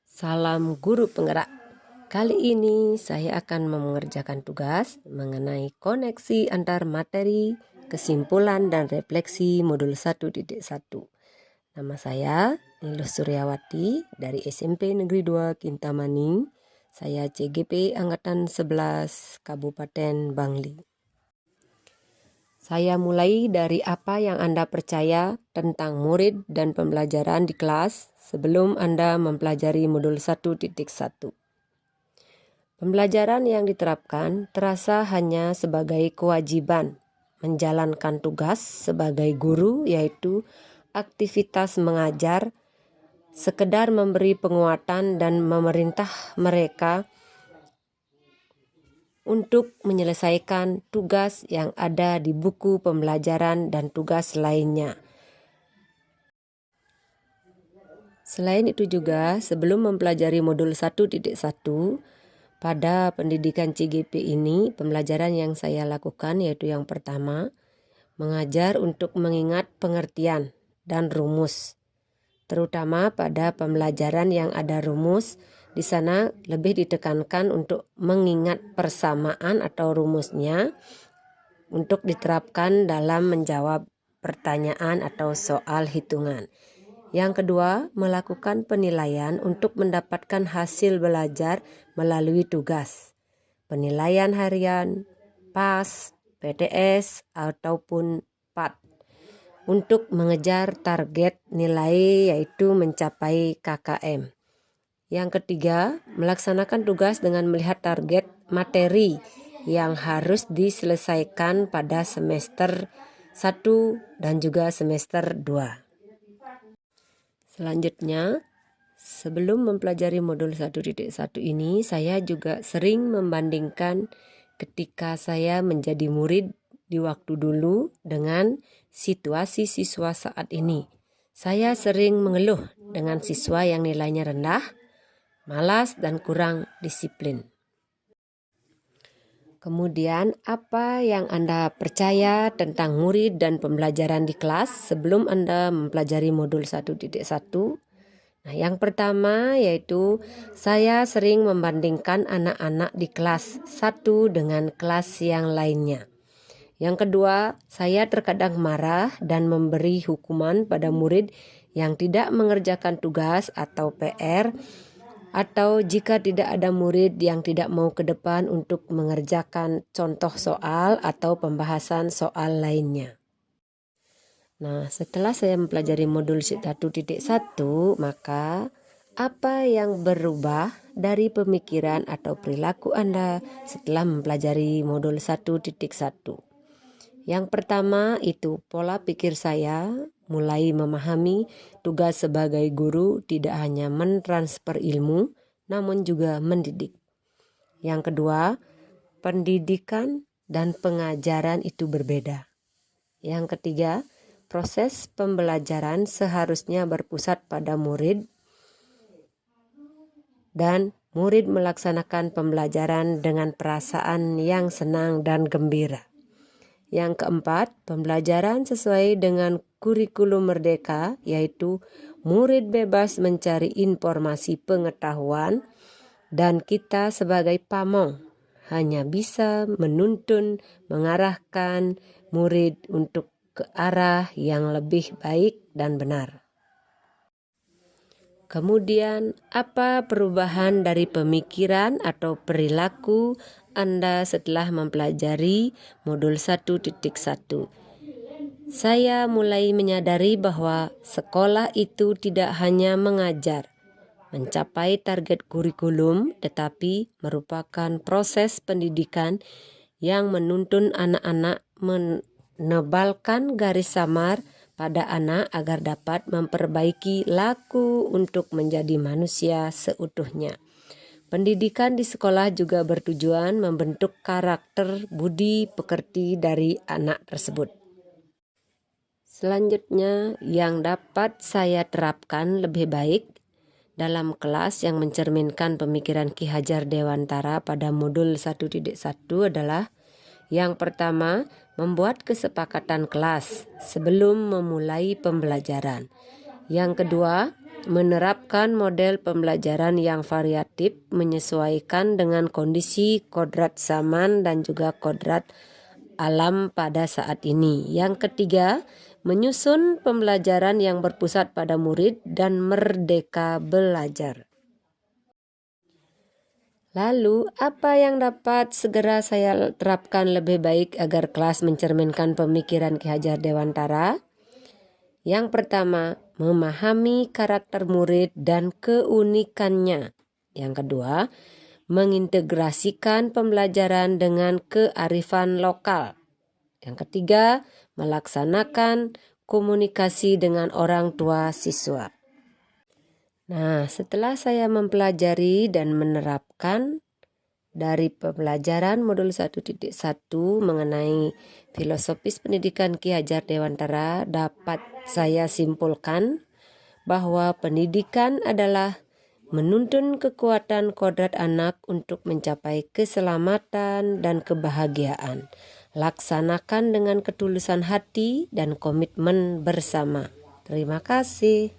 Salam guru penggerak. Kali ini saya akan mengerjakan tugas mengenai koneksi antar materi, kesimpulan dan refleksi modul 1.1. Nama saya Nilus Suryawati dari SMP Negeri 2 Kintamani. Saya CGP Angkatan 11 Kabupaten Bangli. Saya mulai dari apa yang Anda percaya tentang murid dan pembelajaran di kelas sebelum Anda mempelajari modul 1.1. Pembelajaran yang diterapkan terasa hanya sebagai kewajiban menjalankan tugas sebagai guru, yaitu aktivitas mengajar, sekedar memberi penguatan dan memerintah mereka untuk menyelesaikan tugas yang ada di buku pembelajaran dan tugas lainnya. Selain itu juga, sebelum mempelajari modul 1.1, pada pendidikan CGP ini, pembelajaran yang saya lakukan yaitu yang pertama, mengajar untuk mengingat pengertian dan rumus. Terutama pada pembelajaran yang ada rumus, di sana lebih ditekankan untuk mengingat persamaan atau rumusnya untuk diterapkan dalam menjawab pertanyaan atau soal hitungan. Yang kedua, melakukan penilaian untuk mendapatkan hasil belajar melalui tugas. Penilaian harian, PAS, PTS, ataupun PAT. Untuk mengejar target nilai yaitu mencapai KKM. Yang ketiga, melaksanakan tugas dengan melihat target materi yang harus diselesaikan pada semester 1 dan juga semester 2. Selanjutnya, sebelum mempelajari modul 1.1 ini, saya juga sering membandingkan ketika saya menjadi murid di waktu dulu dengan situasi siswa saat ini. Saya sering mengeluh dengan siswa yang nilainya rendah, malas dan kurang disiplin. Kemudian, apa yang Anda percaya tentang murid dan pembelajaran di kelas sebelum Anda mempelajari modul 1.1? Nah, yang pertama yaitu saya sering membandingkan anak-anak di kelas 1 dengan kelas yang lainnya. Yang kedua, saya terkadang marah dan memberi hukuman pada murid yang tidak mengerjakan tugas atau PR, atau jika tidak ada murid yang tidak mau ke depan untuk mengerjakan contoh soal atau pembahasan soal lainnya. Nah, setelah saya mempelajari modul 1.1, maka apa yang berubah dari pemikiran atau perilaku Anda setelah mempelajari modul 1.1? Yang pertama itu pola pikir saya mulai memahami tugas sebagai guru tidak hanya mentransfer ilmu, namun juga mendidik. Yang kedua, pendidikan dan pengajaran itu berbeda. Yang ketiga, proses pembelajaran seharusnya berpusat pada murid dan murid melaksanakan pembelajaran dengan perasaan yang senang dan gembira. Yang keempat, pembelajaran sesuai dengan kurikulum merdeka, yaitu murid bebas mencari informasi pengetahuan dan kita sebagai pamong hanya bisa menuntun, mengarahkan murid untuk ke arah yang lebih baik dan benar. Kemudian, apa perubahan dari pemikiran atau perilaku Anda setelah mempelajari modul 1.1? Saya mulai menyadari bahwa sekolah itu tidak hanya mengajar, mencapai target kurikulum, tetapi merupakan proses pendidikan yang menuntun anak-anak menebalkan garis samar pada anak agar dapat memperbaiki laku untuk menjadi manusia seutuhnya. Pendidikan di sekolah juga bertujuan membentuk karakter budi pekerti dari anak tersebut. Selanjutnya, yang dapat saya terapkan lebih baik dalam kelas yang mencerminkan pemikiran Ki Hajar Dewantara pada modul 1.1 adalah yang pertama, membuat kesepakatan kelas sebelum memulai pembelajaran. Yang kedua, menerapkan model pembelajaran yang variatif menyesuaikan dengan kondisi kodrat zaman dan juga kodrat alam pada saat ini. Yang ketiga, menyusun pembelajaran yang berpusat pada murid dan merdeka belajar. Lalu, apa yang dapat segera saya terapkan lebih baik agar kelas mencerminkan pemikiran Ki Hajar Dewantara? Yang pertama, memahami karakter murid dan keunikannya. Yang kedua, mengintegrasikan pembelajaran dengan kearifan lokal. Yang ketiga, melaksanakan komunikasi dengan orang tua siswa. Nah, setelah saya mempelajari dan menerapkan dari pembelajaran modul 1.1 mengenai filosofis pendidikan Ki Hajar Dewantara, dapat saya simpulkan bahwa pendidikan adalah menuntun kekuatan kodrat anak untuk mencapai keselamatan dan kebahagiaan. Laksanakan dengan ketulusan hati dan komitmen bersama. Terima kasih.